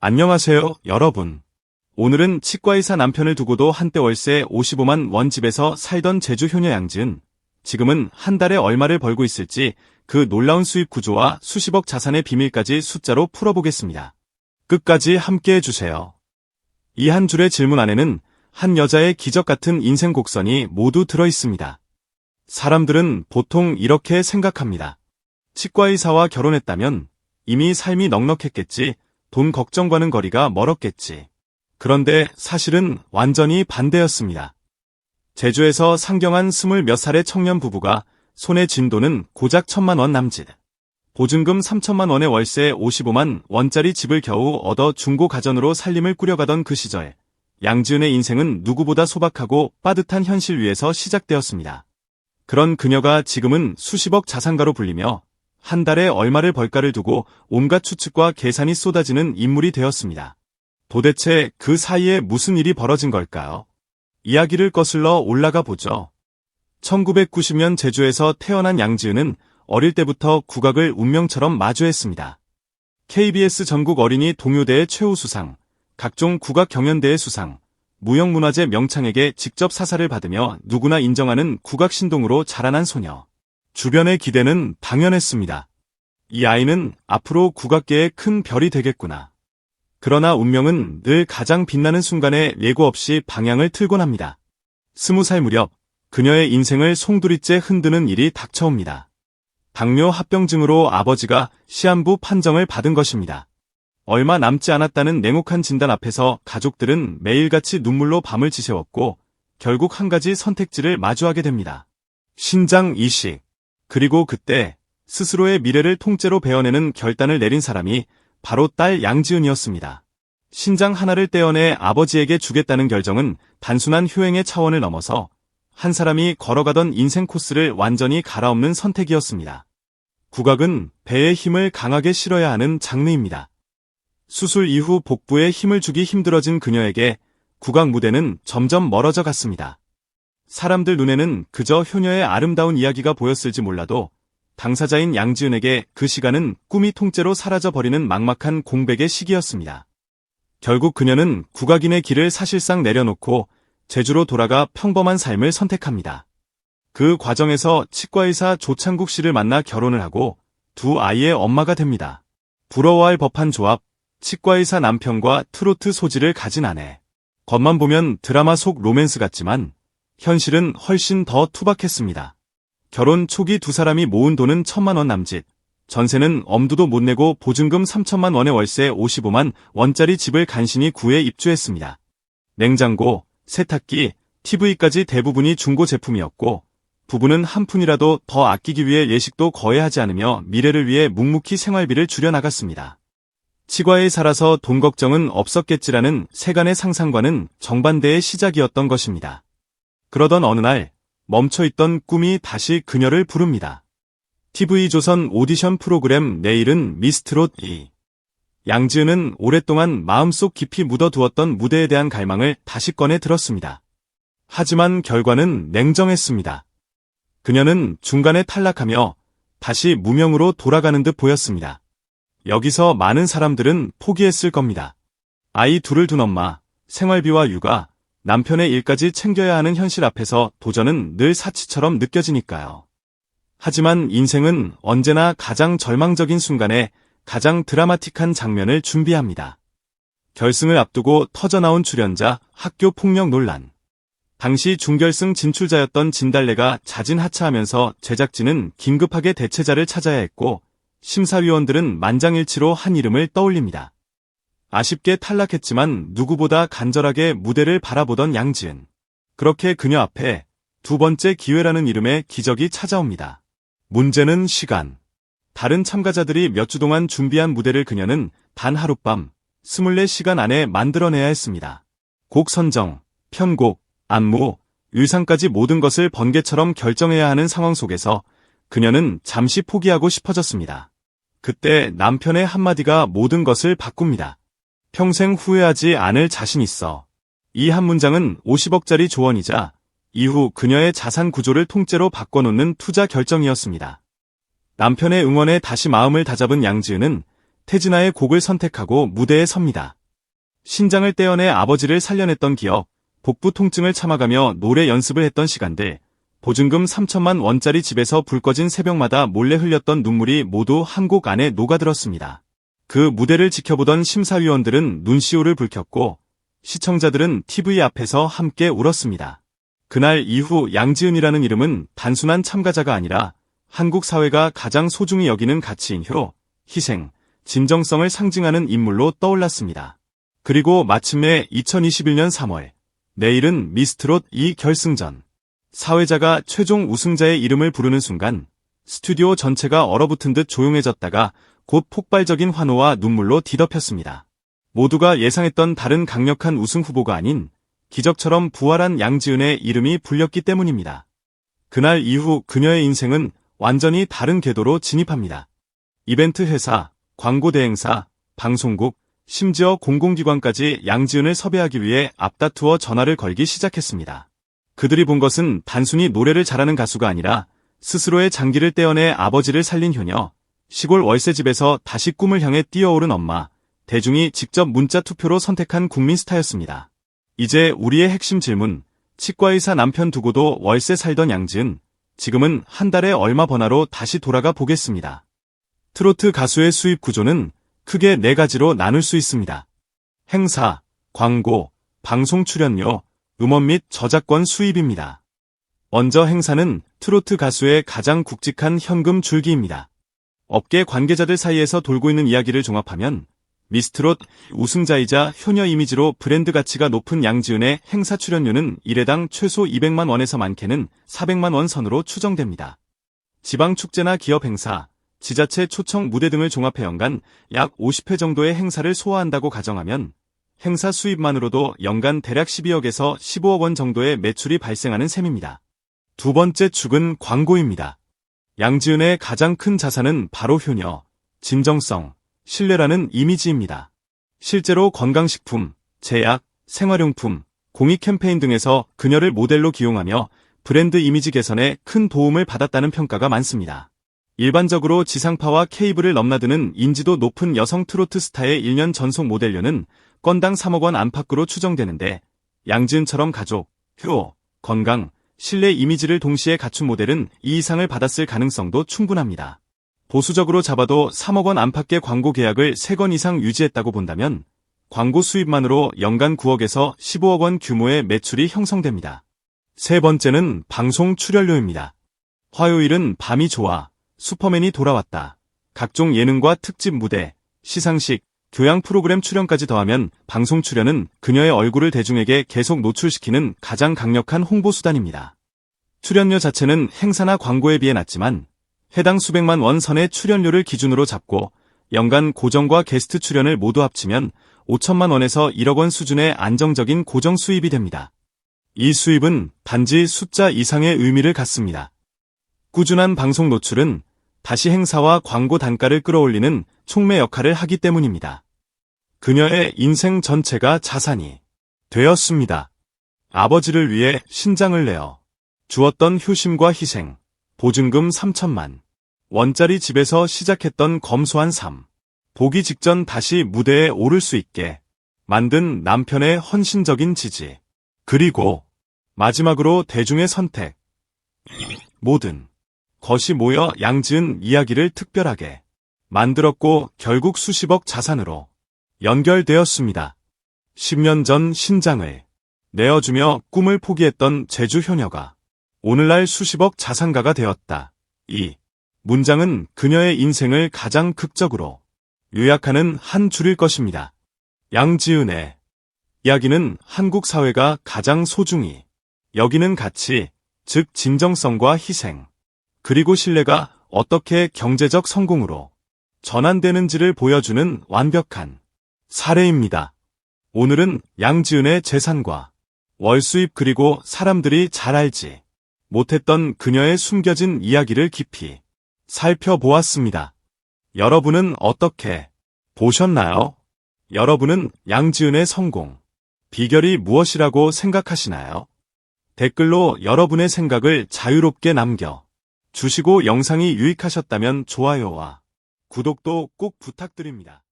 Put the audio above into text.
안녕하세요, 여러분. 오늘은 치과의사 남편을 두고도 한때 월세 55만 원 집에서 살던 제주 효녀 양지은, 지금은 한 달에 얼마를 벌고 있을지 그 놀라운 수입 구조와 수십억 자산의 비밀까지 숫자로 풀어보겠습니다. 끝까지 함께 해주세요. 이 한 줄의 질문 안에는 한 여자의 기적 같은 인생 곡선이 모두 들어있습니다. 사람들은 보통 이렇게 생각합니다. 치과의사와 결혼했다면 이미 삶이 넉넉했겠지, 돈 걱정과는 거리가 멀었겠지. 그런데 사실은 완전히 반대였습니다. 제주에서 상경한 20몇 살의 청년 부부가 손에 쥔 돈은 고작 1,000만 원 남짓. 보증금 3천만 원의 월세 55만 원짜리 집을 겨우 얻어 중고 가전으로 살림을 꾸려가던 그 시절, 양지은의 인생은 누구보다 소박하고 빠듯한 현실 위에서 시작되었습니다. 그런 그녀가 지금은 수십억 자산가로 불리며 한 달에 얼마를 벌까를 두고 온갖 추측과 계산이 쏟아지는 인물이 되었습니다. 도대체 그 사이에 무슨 일이 벌어진 걸까요? 이야기를 거슬러 올라가 보죠. 1990년 제주에서 태어난 양지은은 어릴 때부터 국악을 운명처럼 마주했습니다. KBS 전국 어린이 동요대회 최우수상, 각종 국악 경연대회 수상, 무형문화재 명창에게 직접 사사를 받으며 누구나 인정하는 국악 신동으로 자라난 소녀. 주변의 기대는 당연했습니다. 이 아이는 앞으로 국악계의 큰 별이 되겠구나. 그러나 운명은 늘 가장 빛나는 순간에 예고 없이 방향을 틀곤 합니다. 20살 무렵 그녀의 인생을 송두리째 흔드는 일이 닥쳐옵니다. 당뇨 합병증으로 아버지가 시한부 판정을 받은 것입니다. 얼마 남지 않았다는 냉혹한 진단 앞에서 가족들은 매일같이 눈물로 밤을 지새웠고 결국 한 가지 선택지를 마주하게 됩니다. 신장 이식. 그리고 그때 스스로의 미래를 통째로 베어내는 결단을 내린 사람이 바로 딸 양지은이었습니다. 신장 하나를 떼어내 아버지에게 주겠다는 결정은 단순한 효행의 차원을 넘어서 한 사람이 걸어가던 인생 코스를 완전히 갈아엎는 선택이었습니다. 국악은 배의 힘을 강하게 실어야 하는 장르입니다. 수술 이후 복부에 힘을 주기 힘들어진 그녀에게 국악 무대는 점점 멀어져 갔습니다. 사람들 눈에는 그저 효녀의 아름다운 이야기가 보였을지 몰라도 당사자인 양지은에게 그 시간은 꿈이 통째로 사라져버리는 막막한 공백의 시기였습니다. 결국 그녀는 국악인의 길을 사실상 내려놓고 제주로 돌아가 평범한 삶을 선택합니다. 그 과정에서 치과의사 조창국 씨를 만나 결혼을 하고 두 아이의 엄마가 됩니다. 부러워할 법한 조합, 치과의사 남편과 트로트 소질을 가진 아내. 겉만 보면 드라마 속 로맨스 같지만 현실은 훨씬 더 투박했습니다. 결혼 초기 두 사람이 모은 돈은 1,000만 원 남짓, 전세는 엄두도 못 내고 보증금 3천만 원의 월세 55만 원짜리 집을 간신히 구해 입주했습니다. 냉장고, 세탁기, TV까지 대부분이 중고 제품이었고 부부는 한 푼이라도 더 아끼기 위해 예식도 거의 하지 않으며 미래를 위해 묵묵히 생활비를 줄여나갔습니다. 치과에 살아서 돈 걱정은 없었겠지라는 세간의 상상과는 정반대의 시작이었던 것입니다. 그러던 어느 날 멈춰있던 꿈이 다시 그녀를 부릅니다. TV조선 오디션 프로그램 내일은 미스트롯 2. 양지은은 오랫동안 마음속 깊이 묻어두었던 무대에 대한 갈망을 다시 꺼내 들었습니다. 하지만 결과는 냉정했습니다. 그녀는 중간에 탈락하며 다시 무명으로 돌아가는 듯 보였습니다. 여기서 많은 사람들은 포기했을 겁니다. 아이 둘을 둔 엄마, 생활비와 육아, 남편의 일까지 챙겨야 하는 현실 앞에서 도전은 늘 사치처럼 느껴지니까요. 하지만 인생은 언제나 가장 절망적인 순간에 가장 드라마틱한 장면을 준비합니다. 결승을 앞두고 터져나온 출연자, 학교 폭력 논란. 당시 준결승 진출자였던 진달래가 자진하차하면서 제작진은 긴급하게 대체자를 찾아야 했고 심사위원들은 만장일치로 한 이름을 떠올립니다. 아쉽게 탈락했지만 누구보다 간절하게 무대를 바라보던 양지은. 그렇게 그녀 앞에 두 번째 기회라는 이름의 기적이 찾아옵니다. 문제는 시간. 다른 참가자들이 몇 주 동안 준비한 무대를 그녀는 단 하룻밤 24시간 안에 만들어내야 했습니다. 곡 선정, 편곡, 안무, 의상까지 모든 것을 번개처럼 결정해야 하는 상황 속에서 그녀는 잠시 포기하고 싶어졌습니다. 그때 남편의 한마디가 모든 것을 바꿉니다. 평생 후회하지 않을 자신 있어. 이 한 문장은 50억짜리 조언이자 이후 그녀의 자산 구조를 통째로 바꿔놓는 투자 결정이었습니다. 남편의 응원에 다시 마음을 다잡은 양지은은 태진아의 곡을 선택하고 무대에 섭니다. 신장을 떼어내 아버지를 살려냈던 기억, 복부 통증을 참아가며 노래 연습을 했던 시간들, 보증금 3천만 원짜리 집에서 불 꺼진 새벽마다 몰래 흘렸던 눈물이 모두 한 곡 안에 녹아들었습니다. 그 무대를 지켜보던 심사위원들은 눈시울을 붉혔고 시청자들은 TV 앞에서 함께 울었습니다. 그날 이후 양지은이라는 이름은 단순한 참가자가 아니라 한국 사회가 가장 소중히 여기는 가치인 효, 희생, 진정성을 상징하는 인물로 떠올랐습니다. 그리고 마침내 2021년 3월, 내일은 미스트롯 2 결승전. 사회자가 최종 우승자의 이름을 부르는 순간 스튜디오 전체가 얼어붙은 듯 조용해졌다가 곧 폭발적인 환호와 눈물로 뒤덮였습니다. 모두가 예상했던 다른 강력한 우승 후보가 아닌 기적처럼 부활한 양지은의 이름이 불렸기 때문입니다. 그날 이후 그녀의 인생은 완전히 다른 궤도로 진입합니다. 이벤트 회사, 광고 대행사, 방송국, 심지어 공공기관까지 양지은을 섭외하기 위해 앞다투어 전화를 걸기 시작했습니다. 그들이 본 것은 단순히 노래를 잘하는 가수가 아니라 스스로의 장기를 떼어내 아버지를 살린 효녀, 시골 월세집에서 다시 꿈을 향해 뛰어오른 엄마, 대중이 직접 문자 투표로 선택한 국민 스타였습니다. 이제 우리의 핵심 질문, 치과의사 남편 두고도 월세 살던 양지은, 지금은 한 달에 얼마 버나로 다시 돌아가 보겠습니다. 트로트 가수의 수입 구조는 크게 4가지로 나눌 수 있습니다. 행사, 광고, 방송 출연료, 음원 및 저작권 수입입니다. 먼저 행사는 트로트 가수의 가장 굵직한 현금 줄기입니다. 업계 관계자들 사이에서 돌고 있는 이야기를 종합하면 미스트롯 우승자이자 효녀 이미지로 브랜드 가치가 높은 양지은의 행사 출연료는 1회당 최소 200만 원에서 많게는 400만 원 선으로 추정됩니다. 지방 축제나 기업 행사, 지자체 초청 무대 등을 종합해 연간 약 50회 정도의 행사를 소화한다고 가정하면 행사 수입만으로도 연간 대략 12억에서 15억 원 정도의 매출이 발생하는 셈입니다. 두 번째 축은 광고입니다. 양지은의 가장 큰 자산은 바로 효녀, 진정성, 신뢰라는 이미지입니다. 실제로 건강식품, 제약, 생활용품, 공익 캠페인 등에서 그녀를 모델로 기용하며 브랜드 이미지 개선에 큰 도움을 받았다는 평가가 많습니다. 일반적으로 지상파와 케이블을 넘나드는 인지도 높은 여성 트로트 스타의 1년 전속 모델료는 건당 3억 원 안팎으로 추정되는데 양지은처럼 가족, 효, 건강, 신뢰 이미지를 동시에 갖춘 모델은 이 이상을 받았을 가능성도 충분합니다. 보수적으로 잡아도 3억 원 안팎의 광고 계약을 3건 이상 유지했다고 본다면 광고 수입만으로 연간 9억에서 15억 원 규모의 매출이 형성됩니다. 세 번째는 방송 출연료입니다. 화요일은 밤이 좋아, 슈퍼맨이 돌아왔다, 각종 예능과 특집 무대, 시상식, 교양 프로그램 출연까지 더하면 방송 출연은 그녀의 얼굴을 대중에게 계속 노출시키는 가장 강력한 홍보 수단입니다. 출연료 자체는 행사나 광고에 비해 낮지만 해당 수백만 원 선의 출연료를 기준으로 잡고 연간 고정과 게스트 출연을 모두 합치면 5천만 원에서 1억 원 수준의 안정적인 고정 수입이 됩니다. 이 수입은 단지 숫자 이상의 의미를 갖습니다. 꾸준한 방송 노출은 다시 행사와 광고 단가를 끌어올리는 촉매 역할을 하기 때문입니다. 그녀의 인생 전체가 자산이 되었습니다. 아버지를 위해 신장을 내어 주었던 효심과 희생, 보증금 3천만 원짜리 집에서 시작했던 검소한 삶, 보기 직전 다시 무대에 오를 수 있게 만든 남편의 헌신적인 지지, 그리고 마지막으로 대중의 선택, 모든 것이 모여 양지은 이야기를 특별하게 만들었고 결국 수십억 자산으로 연결되었습니다. 10년 전 신장을 내어주며 꿈을 포기했던 제주 효녀가 오늘날 수십억 자산가가 되었다. 이 문장은 그녀의 인생을 가장 극적으로 요약하는 한 줄일 것입니다. 양지은의 이야기는 한국 사회가 가장 소중히 여기는 가치, 즉 진정성과 희생, 그리고 신뢰가 어떻게 경제적 성공으로 전환되는지를 보여주는 완벽한 사례입니다. 오늘은 양지은의 재산과 월수입 그리고 사람들이 잘 알지 못했던 그녀의 숨겨진 이야기를 깊이 살펴보았습니다. 여러분은 어떻게 보셨나요? 여러분은 양지은의 성공, 비결이 무엇이라고 생각하시나요? 댓글로 여러분의 생각을 자유롭게 남겨 주시고 영상이 유익하셨다면 좋아요와 구독도 꼭 부탁드립니다.